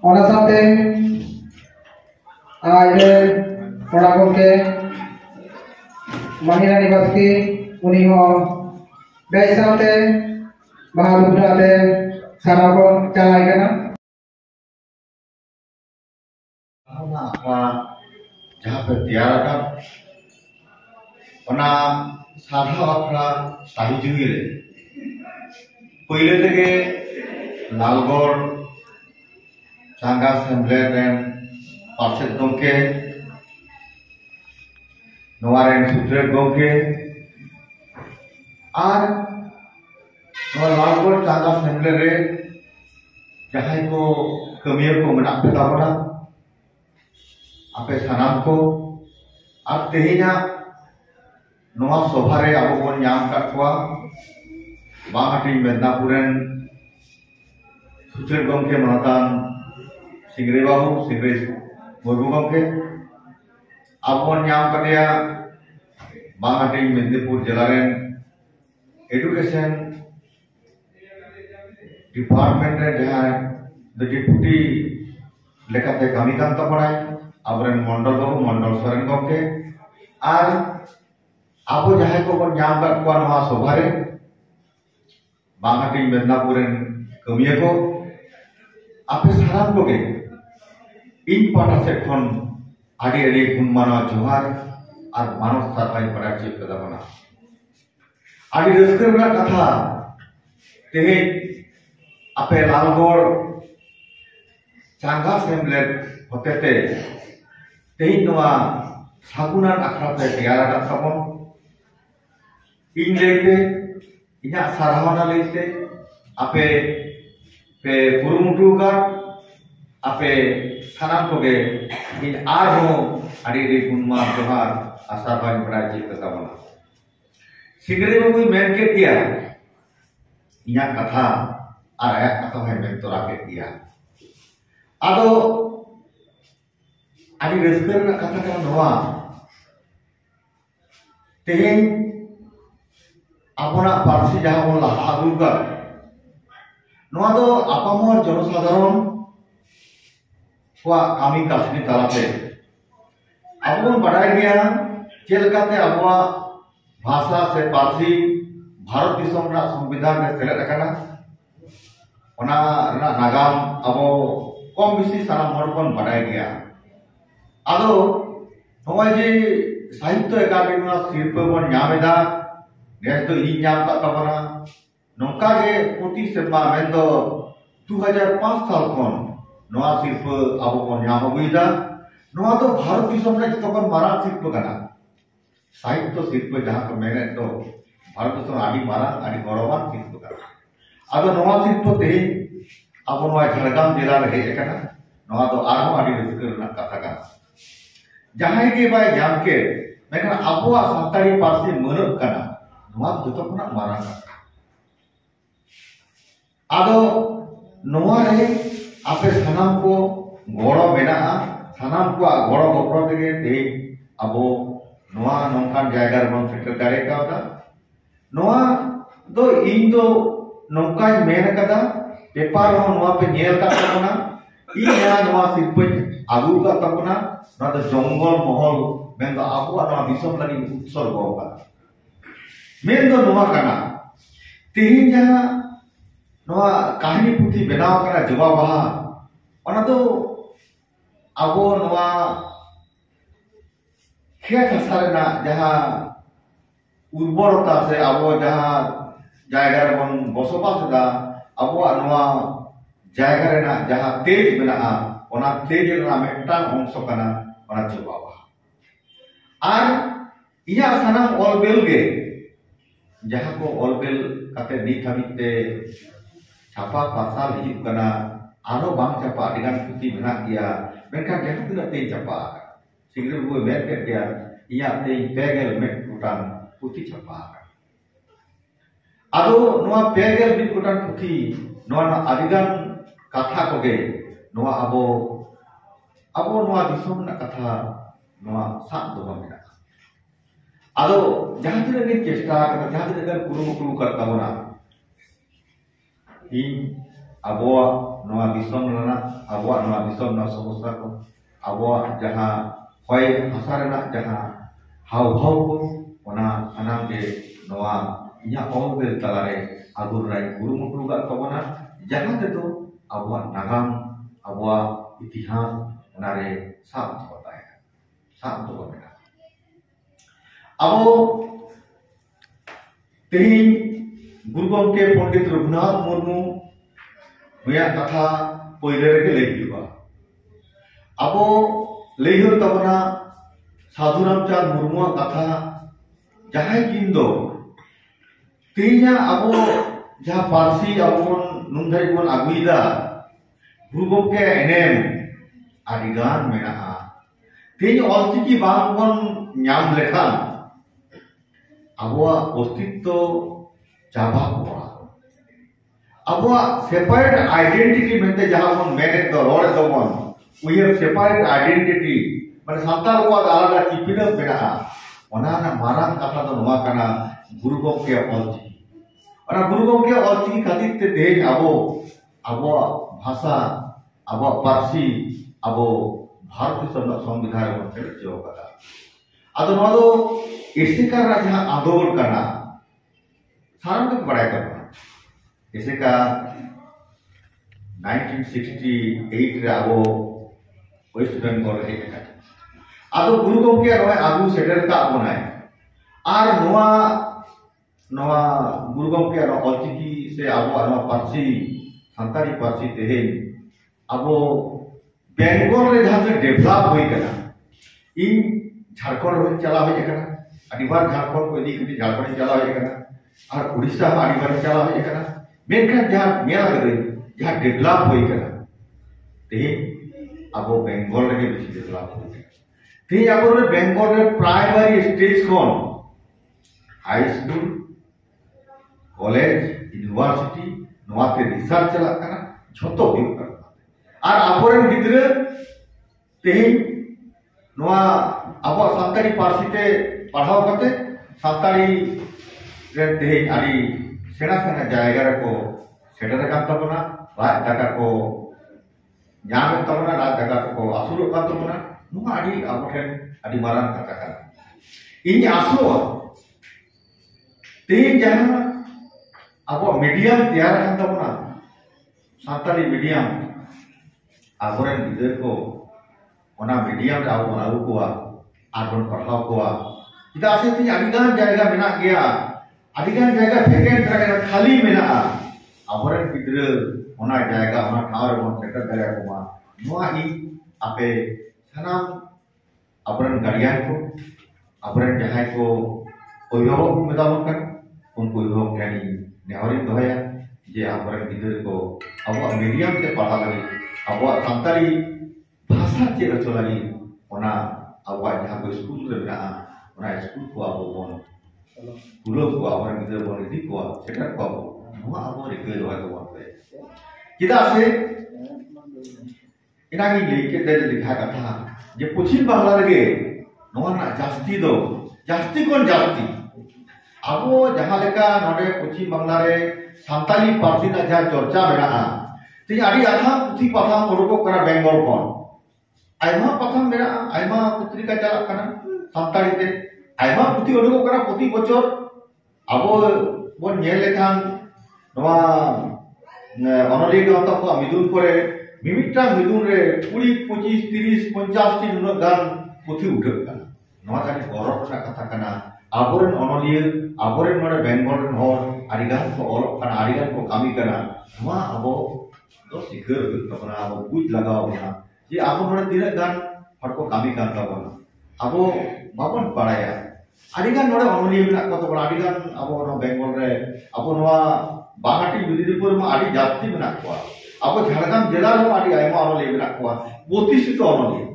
ᱚᱱᱟ ᱥᱟᱶᱛᱮ ᱟᱡᱨᱮᱱ ᱠᱚᱲᱟ ᱜᱚᱢᱠᱮ ᱢᱟᱦᱤᱨᱟᱱᱤ ᱵᱟᱥᱠᱮ ᱩᱱᱤ ᱦᱚᱸ ᱵᱮᱥ ᱥᱟᱶᱛᱮ ᱵᱟᱦᱟ ᱫᱩᱯᱲᱟ ᱟᱛᱮ ᱥᱟᱨᱦᱟᱣ ᱵᱚᱱ ᱪᱟᱞᱟᱭ ᱠᱟᱱᱟ। जहाँ पे तैयार का ओना साधा अखड़ा शाही जुगी रे पहले तके लालगढ़ चांगा सेम्बले रेन पार्षद गमके नवारेन सुत्रेट गमके और लालगढ़ चांगा सेम्बले रे जहाँ को कमियर को मना पे ताबना आपे सानाम को और तेहिना नवा सभारे अब बन नाम काटवा बांगाटी मेदनापुरेन सुचेर गमके मनतान सिंगरे बाबू सिंगरे मुर्मू गमके अब बन नाम काटिया बांगाटी मेदनीपुर जिलारेन एडुकेशन डिपार्टमेंट रे जहाँ द डिप्टी लेकाते कमी कान तपड़ाय आबरेन मंडल बाबू मंडल सोरेन गमके और अब जहाँ को बन नाम काटवा नवा सभारे बांगाटी मेदनापुरेन कमिया को आपे साराम को गे इन पाटा से खन आड़ी आड़ी गुणमाना जोहार और मानव साथाई पड़ा चीज कदा बना आड़ी रस्कर बना कथा तेहे आपे लालगढ़ चांगा सेम्बले होते ते तेही नवा सागुनान आखड़ा पे तैयार का तबन इन लेते इना सारावना लेते आपे पे कुरुमुटु का आपे सानाम को गे इन आरो आड़ी रे गुणमा जोहार आशा बाई बड़ा जी कथा बना सिंगरे बाबू मेन के दिया इना कथा और आया कथा है मेन तोरा के दिया आदो आड़ी रस्कर ना कथा का नवा तेहेन अपना पार्सी जहाँ बन लाहा आगुगा नवा दो आपामर जनसाधारण को कामी कासनी तलाते अब बन बढ़ाई गया चेलकाते अबवा भाषा से पार्सी भारत दिसम ना संविधान में सेलेद करना ओना ना नागाम अब कम बेसी सारा मरबन बढ़ाई गया आदो नवा जे साहित्य अकादमी ना शिल्प बन नामेदा नेस तो इन नाम का तबना नौका के प्रति सेवा में तो 2005 साल खन नवा शिल्प अब बन नाम हुईदा नवा तो भारत दिसम रे जतन मारा शिल्प कना साहित्य शिल्प जहाँ को मेने तो भारत दिसम आदि मारा आदि गौरवान शिल्प कना आदो नवा शिल्प ते अब नवा झारखंड जिला रे हे कना नवा तो आरो आदि रस्कर ना कथा कना जहाँ के बाय जाम के मेखन अबवा सानताड़ी पार्सी मनक कना नवा जतो खना मारा आदो नवा रे आपे सानाम को गड़ो मेना सानाम को गड़ो गपड़ तेगे ते अबो नवा नौकान जायगा बन सेटर दाड़े कादा नवा दो इन दो नौकान मेन कदा पेपर हो नवा पे नेल का तबना इ नवा शिल्प आगु का तबना ना तो जंगल महल मेन दो आबो नवा दिसम लगी उत्सर्ग होगा मेन दो नवा कना तेही जहाँ नवा कहानी पुथी बनाव कना जवाब बहा ओना तो आबो नवा खेत हसारे ना जहाँ उर्वरता से आबो जहाँ जायगा रे बन बसबास दा आबो नवा जायगा रे ना जहाँ तेज मेना ओना तेज ना मेटान अंश कना ओना जवाब और इया सानाम ऑलबेल गे जहाँ को ऑलबेल काते नीत हाबिते छापा पासाल हिजुग कना आरो बांग छापा अडिगान पुथी मेना किया मेनखान जहाँ तिना ते छापा सिंगरे वो मेन के किया इया ते पेगेल मेट कुटान पुथी छापा आदो नवा पेगेल बिट कुटान पुथी नवा अडिगान कथा को गे नवा अबो नवा दिसम ना कथा नवा सात दो मेना आदो जहाँ तिना के चेष्टा जहाँ तिना कुरुमुटु करता होना ᱤᱧ ᱟᱵᱚᱣᱟᱜ ᱱᱚᱣᱟ ᱫᱤᱥᱚᱢ ᱨᱮᱱᱟᱜ ᱟᱵᱚᱣᱟᱜ ᱱᱚᱣᱟ ᱫᱤᱥᱚᱢ ᱨᱮᱱᱟᱜ ᱥᱚᱢᱚᱥᱥᱟ ᱠᱚ ᱟᱵᱚᱣᱟᱜ ᱡᱟᱦᱟᱸ ᱦᱚᱭ ᱦᱟᱥᱟ ᱨᱮᱱᱟᱜ ᱡᱟᱦᱟᱸ ᱦᱟᱣᱵᱷᱟᱣ ᱠᱚ ᱚᱱᱟ ᱥᱟᱱᱟᱢ ᱜᱮ ᱱᱚᱣᱟ ᱤᱧᱟᱹᱜ ᱚᱞᱵᱮᱞ ᱛᱟᱞᱟᱨᱮ ᱟᱹᱜᱩ ᱨᱮᱱᱟᱜ ᱠᱩᱨᱩᱢᱩᱴᱩ ᱟᱠᱟᱫ ᱛᱟᱵᱚᱱᱟ ᱡᱟᱦᱟᱸ ᱛᱮᱫᱚ ᱟᱵᱚᱣᱟᱜ ᱱᱟᱜᱟᱢ ᱟᱵᱚᱣᱟᱜ ᱤᱛᱤᱦᱟᱥ ᱚᱱᱟᱨᱮ ᱥᱟᱵ ᱫᱚᱦᱚ ᱛᱟᱦᱮᱱᱟ ᱥᱟᱵ ᱫᱚᱦᱚ ᱢᱮᱱᱟᱜᱼᱟ ᱟᱵᱚ ᱛᱮᱦᱮᱧ गुरु गमके पंडित रघुनाथ मुर्मू नुया कथा पहले रगे लई हुआ अब लई हो तबना साधु रामचंद्र मुर्मू कथा जहां किन दो तेना अब जहां पारसी अब नुंधाई बन आगुईदा गुरु गमके एनेम आदिगान मेना तेज ऑलचिकी बांग बन ᱧᱟᱢ लेखान अब अस्तित्व चाबा को अब सेपरेट आइडेंटिटी मेंते जहां बन मेने दो रोड दो बन वी हैव सेपरेट आइडेंटिटी माने सान्ताल को आलादा टिपिना मेना ओना ना मारांग कथा दो नोवा कना गुरु गमके ऑलचिकी ओना गुरु गमके ऑलचिकी खातिर ते तेज अब भाषा अब पारसी अब भारत संविधान बन सेलेक्ट कदा अदो नोवा दो एसेका जहां आंदोलन कना सारा को बड़ा करना जैसे का 1968 रे अब वेस्ट बेंगल रे आदो गुरु गमके नय आगु सेटर का बनाय आर नोवा गुरु गमके ऑलचिकी से अब नोवा पारसी संतानी पारसी तेहे अब बेंगल रे जहां से डेवलप होई कना इन झारखंड रे चला होई कना अनिवार झारखंड को इदी झारखंड चला होई कना और उड़ीसा आदिवासी चला होई कना मेनखान जहां मेला करे जहां डेवलप होई कना ते अब बेंगल रे बेसी डेवलप होई ते अब बेंगल रे प्राइमरी स्टेज कोन हाई स्कूल कॉलेज यूनिवर्सिटी नोवाते रिसर्च चला कना झोतो हुई कना और अबोरेन गिद्रे ते नोवा अब सान्ताली पारसी ते पढ़ाव करते सान्ताली रे आदि सेना सेना जायगा रको सेटर कान तबना राज दाका को ᱧᱟᱢ तबना राज दाका को आसुर कान तबना नुआ आदि आबोठेन आदि मारान कथा का इन आसो ते जहां अब मीडियम तैयार कान तबना सान्ताली मीडियम आबोरेन गिदर को ओना मीडियम रे आबो आगु कोआ आबोन पढ़ाव कोआ इदा से ती आदिगान जायगा मेना गया आदिगान जायगा वेकेंट रहे खाली मेना आबोरेन गिद्र ओना जायगा ओना ठार बन सेटर करे कोमा नोआ इ आपे सनाम आबोरेन गार्डियन को आबोरेन जहां को अभिभावक मेदावन कर उनको अभिभावक यानी नेहरी दोया जे आबोरेन गिद्र को अब मीडियम से पढ़ा लगे अब सान्ताली भाषा चे रचो लगी ओना अब जहां को स्कूल रे मेना ओना स्कूल को अब बन पुलो को आवर गिदर बन इदी को सेटर को नोआ अब रिके दोय को बन किदा से इनागी लेके दे लिखा कथा जे पश्चिम बांग्ला रे नोआ ना जास्ती कोन जास्ती अब जहां लेका नोडे पश्चिम बांग्ला रे सान्ताली पारसी ना जहां चर्चा मेना ते आदि आथा पुथी पाथा ओडको करा बेंगल कोन आइमा पाथा मेना आइमा पत्रिका चला कना सान्ताली ते आइमा पुथी ओडको करा प्रति बछर अब बन नेल लेखान नोवा अनली गाता को मिदुन करे मिमिटा मिदुन रे 20 25 30 50 टी नुना गान पुथी उठक कना नोवा जानि गौरव ना कथा कना आबोरेन अनलिय आबोरेन नोडे बेंगल रेन हर आदिगान को ऑल कना आदिगान को कामी कना नोवा अब दो सिकर तबना अब बुझ लगाव ना जे अब नोडे दिना गान हर को कामी कान तबना अब बाबन पड़ाया आदिगान नोडे अनलिय मेना को तबना आदिगान अब नो बेंगल रे अब नोवा बागाटी मिदिनीपुर में आदि जास्ती मेना को अब झारखंड जिला रो आदि आइमा अनलिय मेना को प्रतिष्ठित अनलिय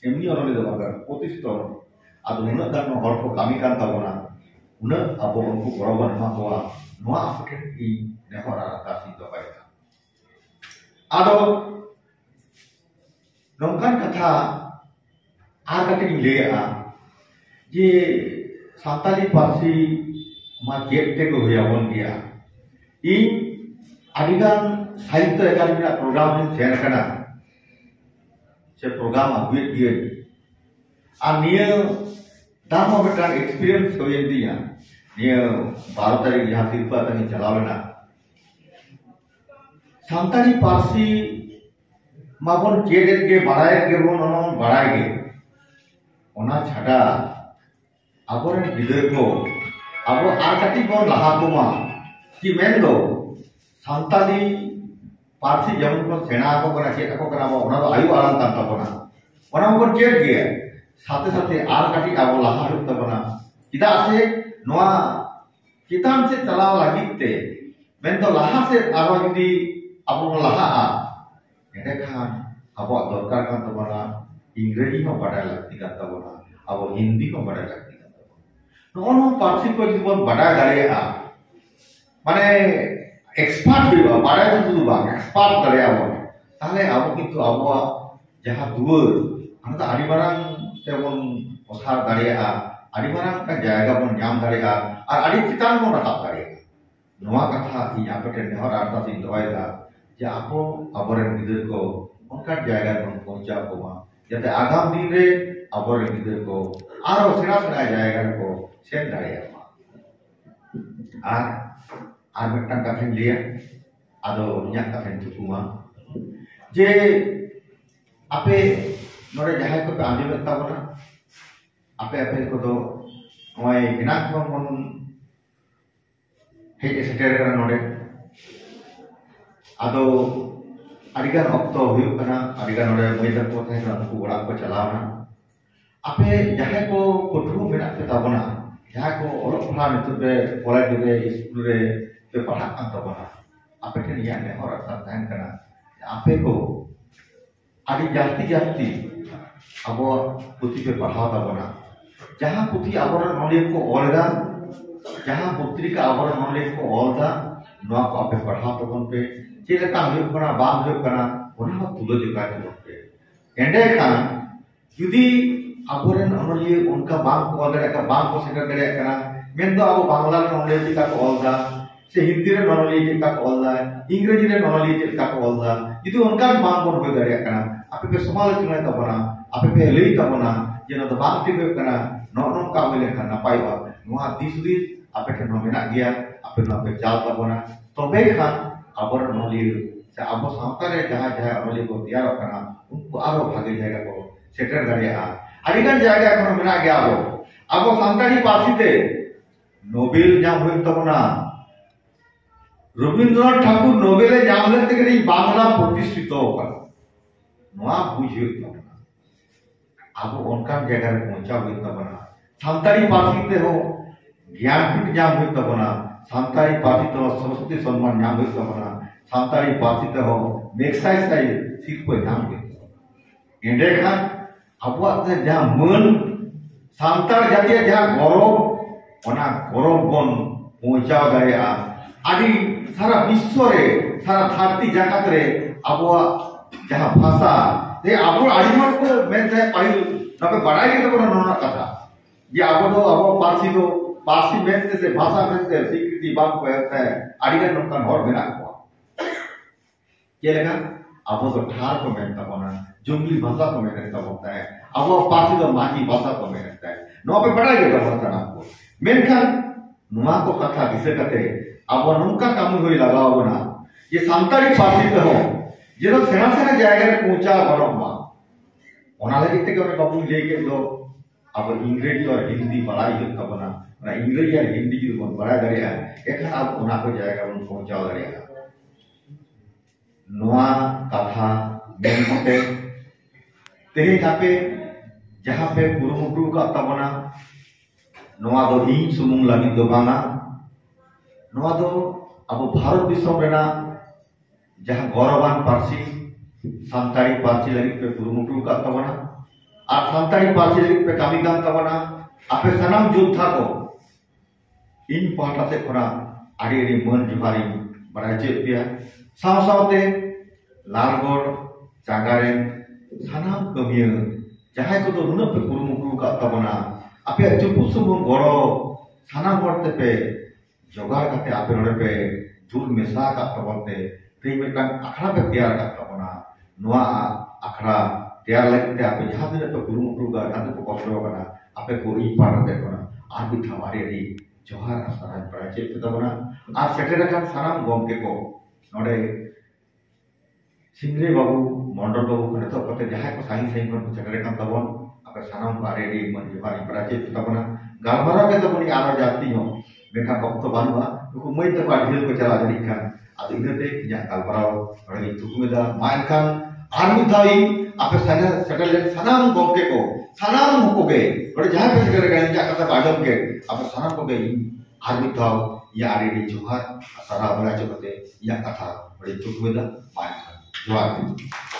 एमनी अनलिय दो बागर प्रतिष्ठित अनलिय अब उन्ना गान हर को कामी कान तबना उन्ना अब उनको गौरव मा को नोआ आपके ई नेहरा कासी दो बायका आदो नोंकान कथा आ कटिंग लेया जे सान्ताली पारसी मा चेक ते को होयाबन गया इन अडिगान साहित्य अकादमी प्रोग्राम सेन करना से प्रोग्राम अगुए दिए और निये दाम बेटा एक्सपीरियंस हो दिया निये 12 तारीख जहाँ सिर्फ तक चलावेना सानताली पार्सी माबन चेदेत के बड़ाय के बोन बड़ाय के ओना छाड़ा आबोरेन गिदर को आबो आर काटी बोन लहा कोमा कि मेन दो सानताली पार्सी जमन को सेना को करा चेक को करा ओना दो आयु आराम तान तबना ओना बोन चेक गे साथे साथे आर काटी आबो लहा हुत तबना किदा से नोआ कितान से चलाव लागिते मेन दो लहा से आरो जुदी आबो लहा एंडे खान आबो दरकार कान तबना इंग्रेजी को बड़ा लगती का तबना आबो हिंदी को बड़ा लगती का तबना नोनो पार्सी को जीवन बड़ा दाड़ेया माने एक्सपर्ट हुआ बड़ा तो बा एक्सपर्ट दाड़ेया बो ताले आबो किंतु आबो जहां दुवर अंत आदि मारांग तेबन ओसार दाड़ेया आदि मारांग का जायगा बन नाम दाड़ेया और आदि चितान बन राखब दाड़ेया नोआ कथा इ आपटे नेहर आरता सिन दोयदा जे आबो आबोरेन गिदर को उनका जायगा बन पहुंचा कोमा जाते आगाम दिन रे आबोरेन गिदर को आरो सेना सेना जायगा को सेन दाड़ेया आर मिट्टान कथान लिया आदो इन्या कथान चुकुमा जे आपे नोडे जहाय को पे आंजमेत ताबोना आपे आपे को दो ओय हिना को मन हेजे सेटेर करा नोडे आदो अडिगान ऑक्तो हुयुग कना अडिगान नोडे मयदा को थायना उनको ओड़ा को चलावना आपे जहाय को पठु मेना पे ताबोना जहां को ओलक पढ़ा नितु पे कॉलेज रे स्कूल रे पे पढ़ा कान ताबोना आपे ठेन या ने और तान कना आपे को आदि जास्ती जास्ती अब पुथी पे पढ़ा ताबोना जहां पुथी आबर नॉलेज को ओलदा जहां पत्रिका आबर नॉलेज को ओलदा नोआ को आपे पढ़ा ताबोन पे चेलका हुयुग कना बाम हुयुग कना ओना तुलो जका पे एंडे खान जुदी आबोरेन अनलिये उनका बांग को ऑलदा का बांग को सेटर करे कना मेन तो अब बांग्ला नॉलेज का ऑलदा से हिंदी रे नॉलेज का ऑलदा इंग्रेजी रे नॉलेज का ऑलदा जुदी उनका बांग बन हो करे कना आपे पे समालोचना तबना आपे पे लई तबना जेनो तो बांग ति कना नो का होले खाना पाइबा नोआ दिसदी आपे के नो मेना गया आपे नो पे चाल तबना तबे खान आबर नॉलेज से अब सावता रे जहां जहां नॉलेज को तैयार कना उनको आरो भागे जायगा को सेटर दाड़ेया अडिगान जायगा एखोनो मेना गया आबो सानताली पार्सी ते नोबेल नाम हुयुग तबना रवींद्रनाथ ठाकुर नोबेल नाम लेते के बांग्ला प्रतिष्ठित होकर नोआ बुझियो तबना आबो उनका जायगा रे पहुंचा हुयुग तबना सानताली पार्सी ते हो ज्ञानपीठ नाम हुयुग तबना सानताली पार्सी ते सरस्वती सम्मान नाम हुयुग तबना सानताली पार्सी ते हो मेक्साई साई सिरपो नाम हुयुग एंडे खान आबुआत जहां मन सानतार जातीय जहां गौरव ओना गौरव बन पहुंचाव दाड़ेया आदि सारा विश्व रे सारा धरती जगत रे आबुआ जहां भाषा ते आबो आदिमन को मेनते पाइल नबे बड़ाई के तो नोना कथा जे आबो पार्सी दो पार्सी मेनते से भाषा मेनते स्वीकृति बांग को है आदिगन नोकन हर मेना को केलेगा आबो तो ठार को मेनता बना जुमली भाषा को मेनता होता है अब पार्सी तो माजी भाषा को मेनता है नो पे बड़ा के बरता को मेनखान नुआ को कथा दिसे कते अब नुका काम होई लगाओ ना ये सानताली पार्सी तो हो जेनो सेना सेना जायगा रे पहुंचा बरोमा ओना लगी ते के बाबू लेके दो अब इंग्रेजी और हिंदी बड़ाई हो तबना ना इंग्रेजी और हिंदी की बड़ा दरिया एखन अब ओना को जायगा उन पहुंचा दरिया नोआ कथा मेनते तेरे जापे जहां पे कुरुमुटु का तबना नोआ दो इन सुमुंग लगी दो बांगा नोआ दो अब भारत दिसम रेना जहां गौरवान पार्सी सानताली पार्सी लगी पे कुरुमुटु का तबना और सानताली पार्सी लगी पे कामी कान तबना आपे सनम योद्धा को इन पाटा से खरा आड़ी आड़ी मन जुहारी बड़ा चेपिया साव सावते लालगढ़ चांगारेन सानाम कमिया जहां को तो नुना पे कुरुमुटु का तबना आपे चुपु सुबुन गड़ो सानाम हरते पे जोगाड़ करते आपे नोडे पे जुल मेसा का तबनते ते मिटन अखड़ा पे तैयार का तबना नोआ अखड़ा तैयार लगते आप जहां दिन पे गुरुमुटु का जहां पे कष्ट बना आपे कोई पार दे बना आर भी हमारे री जोहार सारा प्राचे पे तबना आ सेटेर का साराम गमके को नोडे सिंगरे बाबू मंडल बाबू को तो कते जहां को साइन साइन को सेटेर का तबन आपे साराम बारे री मन जोहार प्राचे पे तबना गालमारा के तबनी आरो जाती हो मेका वक्त बानुआ उनको मई तक ढेर को चला जरी खान आदि इनते या गालमाराव रही तुकुमेदा मान खान आर्मी थाई आपे साना सेटल सनाम गोके को सनाम होके और जहां पे सेटल गए जा कथा बाजम के आपे सनाम को गई आर्मी थाव या आरेडी जोहार सारा बड़ा चोते या कथा बड़ी तुकुमेदा मान खान जोहार